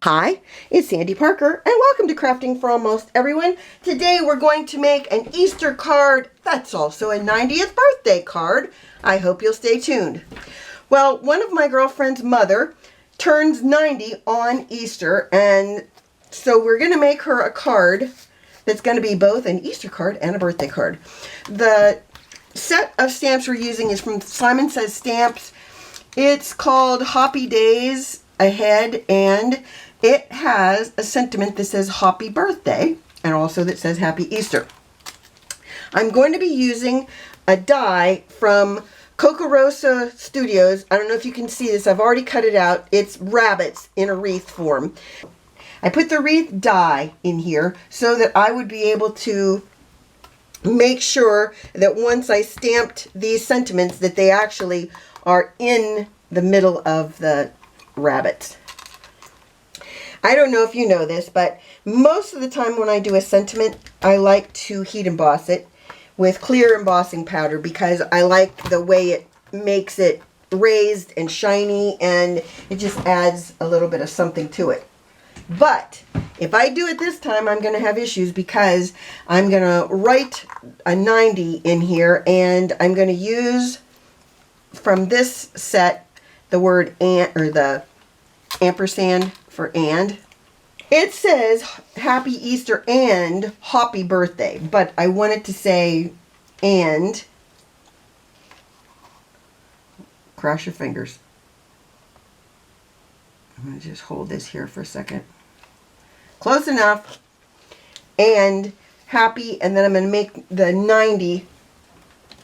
Hi, it's Sandy Parker, and welcome to Crafting for Almost Everyone. Today we're going to make an Easter card that's also a 90th birthday card. I hope you'll stay tuned. Well, one of my girlfriend's mother turns 90 on Easter, and so we're going to make her a card that's going to be both an Easter card and a birthday card. The set of stamps we're using is from Simon Says Stamps. It's called Hoppy Days Ahead, and it has a sentiment that says Happy Birthday and also that says Happy Easter. I'm going to be using a die from Coco Rosa Studios. I don't know if you can see this. I've already cut it out. It's rabbits in a wreath form. I put the wreath die in here so that I would be able to make sure that once I stamped these sentiments that they actually are in the middle of the rabbits. I don't know if you know this, but most of the time when I do a sentiment, I like to heat emboss it with clear embossing powder because I like the way it makes it raised and shiny, and it just adds a little bit of something to it. But if I do it this time, I'm going to have issues because I'm going to write a 90 in here, and I'm going to use from this set the word and, or the ampersand for and. It says Happy Easter and Happy Birthday, but I wanted to say and. Cross your fingers. I'm going to just hold this here for a second. Close enough. And happy, and then I'm going to make the 90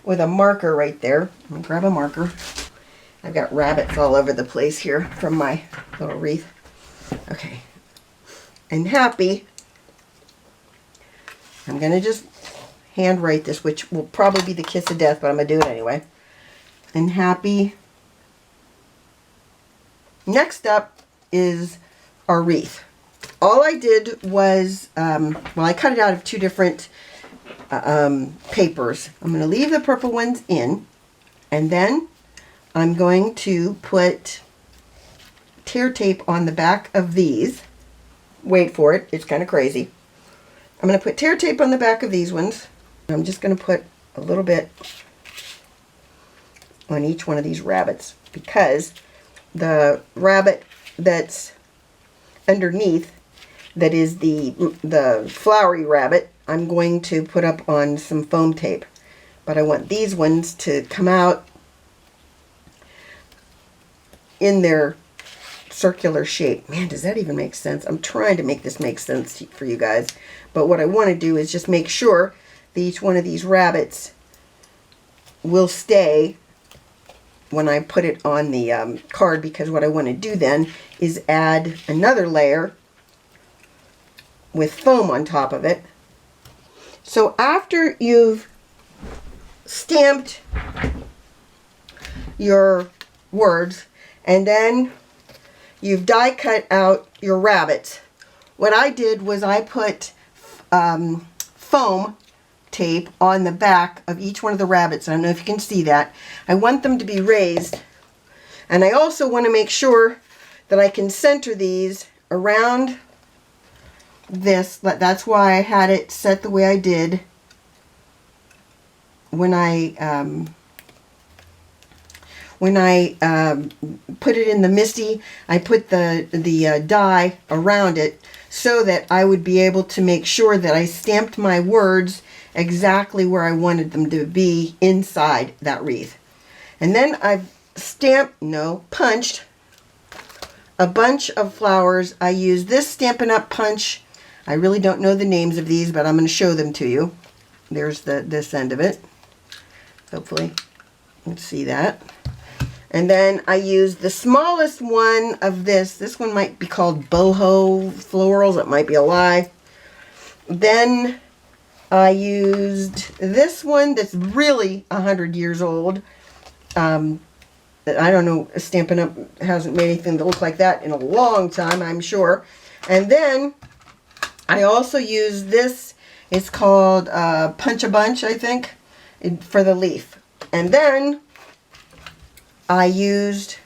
with a marker right there. I'm going to grab a marker. I've got rabbits all over the place here from my little wreath. Okay. And happy. I'm going to just hand write this, which will probably be the kiss of death, but I'm going to do it anyway. And happy. Next up is our wreath. All I did was, well, I cut it out of two different papers. I'm going to leave the purple ones in, and then I'm going to put tear tape on the back of these. Wait for it. It's kind of crazy. I'm going to put tear tape on the back of these ones. I'm just going to put a little bit on each one of these rabbits because the rabbit that's underneath, that is the flowery rabbit, I'm going to put up on some foam tape. But I want these ones to come out in their circular shape. Man, does that even make sense? I'm trying to make this make sense for you guys. But what I want to do is just make sure that each one of these rabbits will stay when I put it on the card, because what I want to do then is add another layer with foam on top of it. So after you've stamped your words and then you've die cut out your rabbits, what I did was I put foam tape on the back of each one of the rabbits. I don't know if you can see that. I want them to be raised, and I also want to make sure that I can center these around this. That's why I had it set the way I did when I put it in the MISTI. I put the die around it so that I would be able to make sure that I stamped my words exactly where I wanted them to be inside that wreath. And then I've punched a bunch of flowers. I use this Stampin' Up! Punch. I really don't know the names of these, but I'm going to show them to you. There's this end of it. Hopefully you can see that. And then I used the smallest one of this. This one might be called Boho Florals. It might be a lie. Then I used this one that's really 100 years old. I don't know, Stampin' Up! Hasn't made anything that looks like that in a long time, I'm sure. And then I also used this. It's called Punch a Bunch, I think, for the leaf. And then I used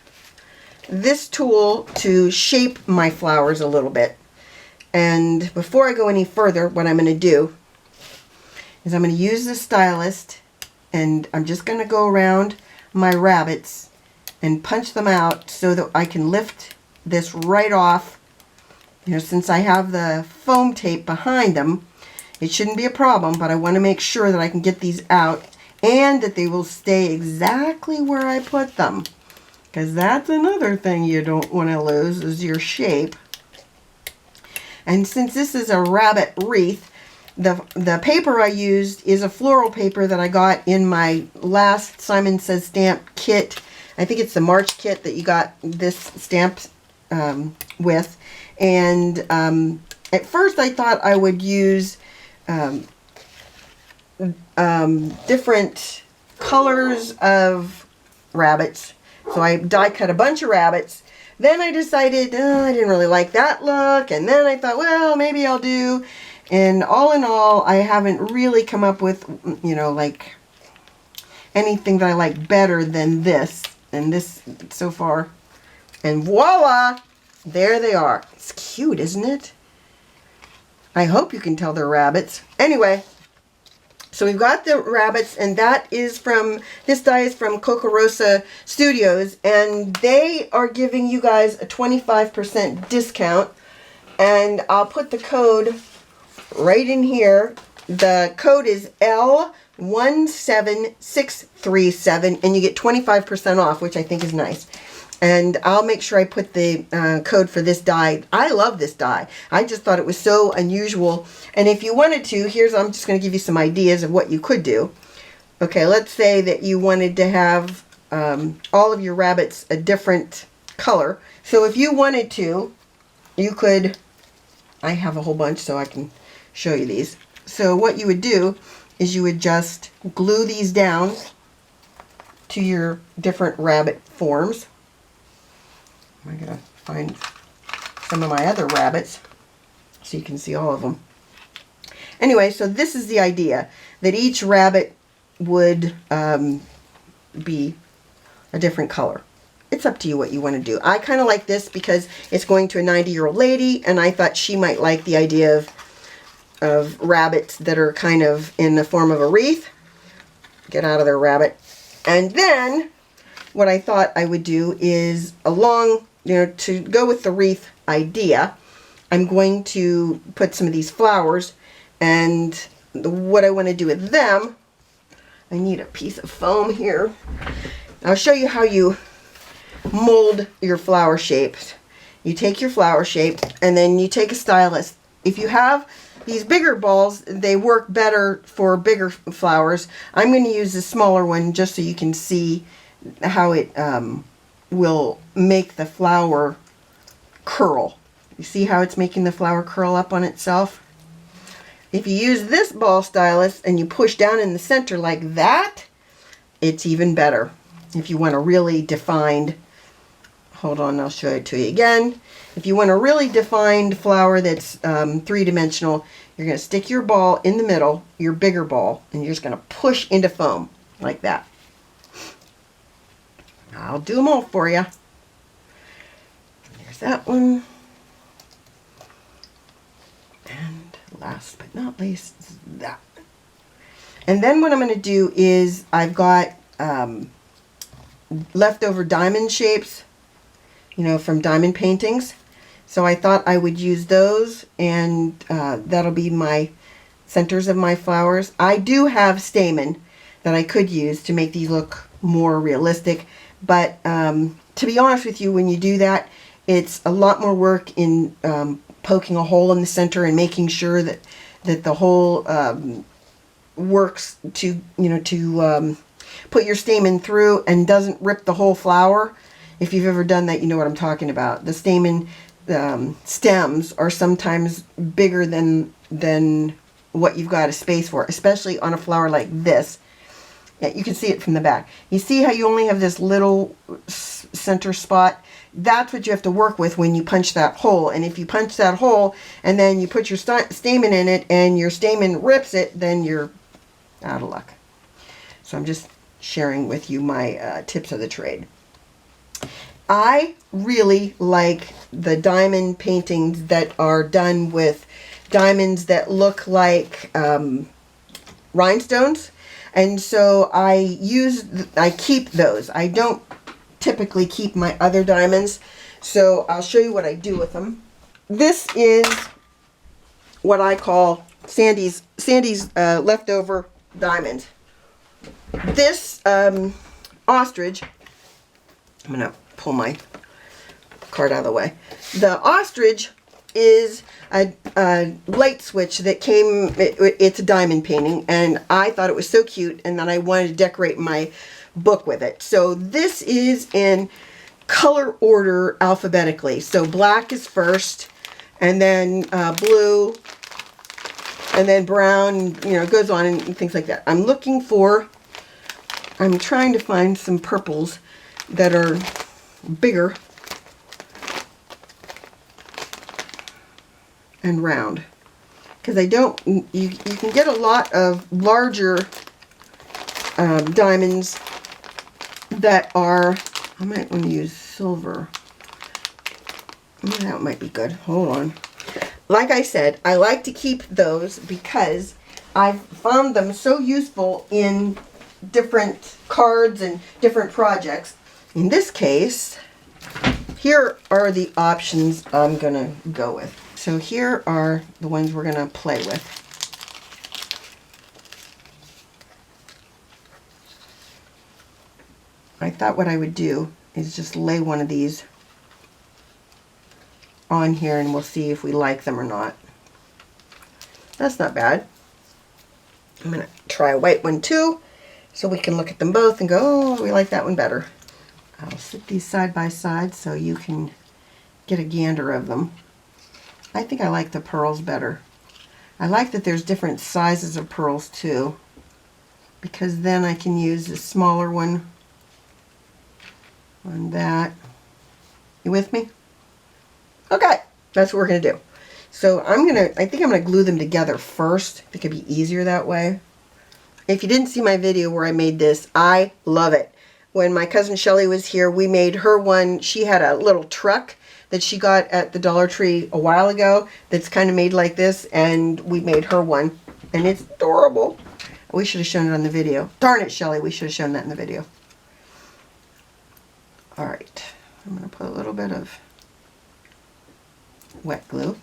this tool to shape my flowers a little bit. And before I go any further, what I'm going to do is I'm going to use the stylus, and I'm just going to go around my rabbits and punch them out so that I can lift this right off. You know, since I have the foam tape behind them, it shouldn't be a problem, but I want to make sure that I can get these out and that they will stay exactly where I put them. Because that's another thing you don't want to lose, is your shape. And since this is a rabbit wreath, the paper I used is a floral paper that I got in my last Simon Says stamp kit. I think it's the March kit that you got this stamp with. And at first I thought I would use different colors of rabbits. So I die cut a bunch of rabbits. Then I decided I didn't really like that look. And then I thought, well, maybe I'll do. And all in all, I haven't really come up with, you know, like anything that I like better than this. And this so far. And voila! There they are. It's cute, isn't it? I hope you can tell they're rabbits. Anyway, so we've got the rabbits, and that is from, this die is from Coco Rosa Studios, and they are giving you guys a 25% discount, and I'll put the code right in here. The code is L17637, and you get 25% off, which I think is nice. And I'll make sure I put the code for this die. I love this die. I just thought it was so unusual. And if you wanted to, I'm just going to give you some ideas of what you could do. Okay, let's say that you wanted to have all of your rabbits a different color. So if you wanted to, you could, I have a whole bunch so I can show you these. So what you would do is you would just glue these down to your different rabbit forms. I'm going to find some of my other rabbits so you can see all of them. Anyway, so this is the idea, that each rabbit would be a different color. It's up to you what you want to do. I kind of like this because it's going to a 90-year-old lady, and I thought she might like the idea of rabbits that are kind of in the form of a wreath. Get out of there, rabbit. And then what I thought I would do is along, you know, to go with the wreath idea, I'm going to put some of these flowers, and what I want to do with them, I need a piece of foam here. I'll show you how you mold your flower shapes. You take your flower shape, and then you take a stylus. If you have these bigger balls, they work better for bigger flowers. I'm going to use the smaller one just so you can see how it will make the flower curl. You see how it's making the flower curl up on itself? If you use this ball stylus and you push down in the center like that, it's even better. If you want a really defined, hold on, I'll show it to you again. If you want a really defined flower that's three-dimensional, you're going to stick your ball in the middle, your bigger ball, and you're just going to push into foam like that. I'll do them all for you. There's that one. And last but not least, that one. And then what I'm going to do is I've got leftover diamond shapes, you know, from diamond paintings. So I thought I would use those, and that'll be my centers of my flowers. I do have stamen that I could use to make these look more realistic. But to be honest with you, when you do that, it's a lot more work in poking a hole in the center and making sure that the hole works to, you know, to put your stamen through and doesn't rip the whole flower. If you've ever done that, you know what I'm talking about. The stamen stems are sometimes bigger than what you've got a space for, especially on a flower like this. Yeah, you can see it from the back. You see how you only have this little center spot? That's what you have to work with when you punch that hole. And if you punch that hole and then you put your stamen in it and your stamen rips it, then you're out of luck. So I'm just sharing with you my tips of the trade. I really like the diamond paintings that are done with diamonds that look like rhinestones. And so I keep those. I don't typically keep my other diamonds. So I'll show you what I do with them. This is what I call Sandy's leftover diamond. This ostrich, I'm going to pull my card out of the way. The ostrich is a light switch that came, it's a diamond painting, and I thought it was so cute, and then I wanted to decorate my book with it. So this is in color order alphabetically. So black is first, and then blue, and then brown, you know, it goes on and things like that. I'm trying to find some purples that are bigger and round, because you can get a lot of larger diamonds that are, I might want to use silver. That might be good. Hold on. Like I said, I like to keep those because I've found them so useful in different cards and different projects. In this case, here are the options I'm going to go with. So here are the ones we're going to play with. I thought what I would do is just lay one of these on here and we'll see if we like them or not. That's not bad. I'm going to try a white one too, so we can look at them both and go, oh, we like that one better. I'll sit these side by side so you can get a gander of them. I think I like the pearls better. I like that there's different sizes of pearls too, because then I can use the smaller one on that. You with me? Okay, that's what we're going to do. So I think I'm going to glue them together first. I think it'd be easier that way. If you didn't see my video where I made this, I love it. When my cousin Shelly was here, we made her one. She had a little truck that she got at the Dollar Tree a while ago that's kind of made like this, and we made her one, and it's adorable. We should have shown it on the video. Darn it, Shelly, we should have shown that in the video. All right, I'm going to put a little bit of wet glue.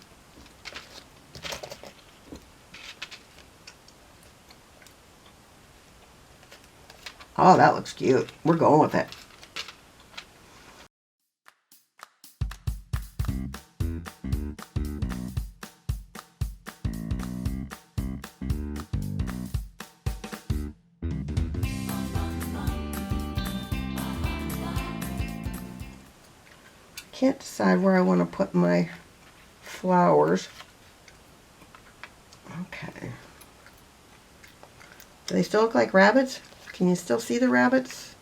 Oh, that looks cute. We're going with it. Can't decide where I want to put my flowers. Okay. Do they still look like rabbits? Can you still see the rabbits?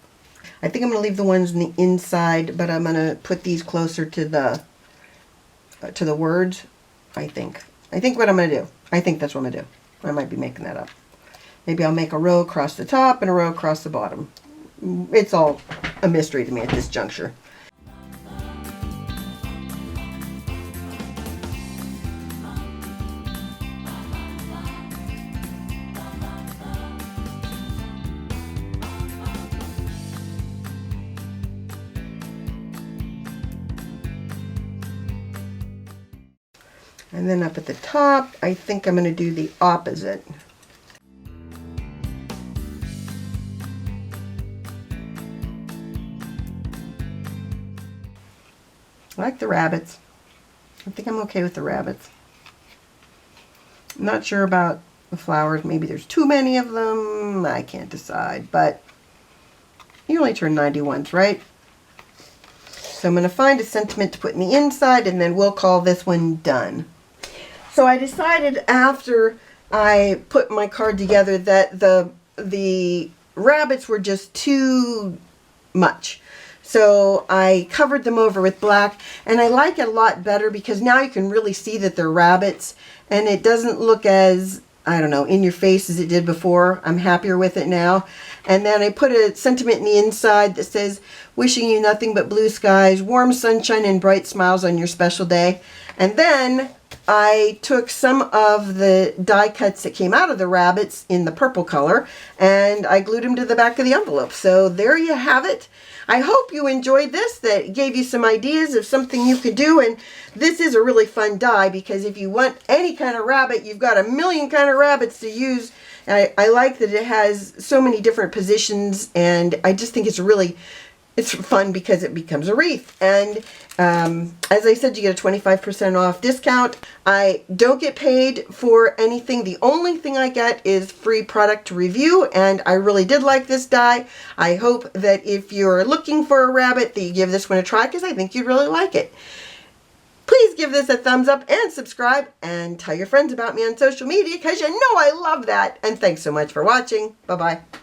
I think I'm going to leave the ones on the inside, but I'm going to put these closer to the words. I think what I'm going to do. I think that's what I'm going to do. I might be making that up. Maybe I'll make a row across the top and a row across the bottom. It's all a mystery to me at this juncture. And then up at the top, I think I'm going to do the opposite. I like the rabbits. I think I'm okay with the rabbits. I'm not sure about the flowers. Maybe there's too many of them. I can't decide. But you only turn 90 once, right? So I'm going to find a sentiment to put in the inside, and then we'll call this one done. So I decided after I put my card together that the rabbits were just too much. So I covered them over with black, and I like it a lot better because now you can really see that they're rabbits, and it doesn't look as I don't know, in your face as it did before. I'm happier with it now. And then I put a sentiment in the inside that says, wishing you nothing but blue skies, warm sunshine, and bright smiles on your special day. And then I took some of the die cuts that came out of the rabbits in the purple color, and I glued them to the back of the envelope. So there you have it. I hope you enjoyed this, that gave you some ideas of something you could do. And this is a really fun die, because if you want any kind of rabbit, you've got a million kind of rabbits to use. I like that it has so many different positions, and I just think it's fun because it becomes a wreath. And as I said, you get a 25% off discount. I don't get paid for anything. The only thing I get is free product to review, and I really did like this die. I hope that if you're looking for a rabbit, that you give this one a try, because I think you'd really like it. Please give this a thumbs up and subscribe, and tell your friends about me on social media, because you know I love that. And thanks so much for watching. Bye-bye.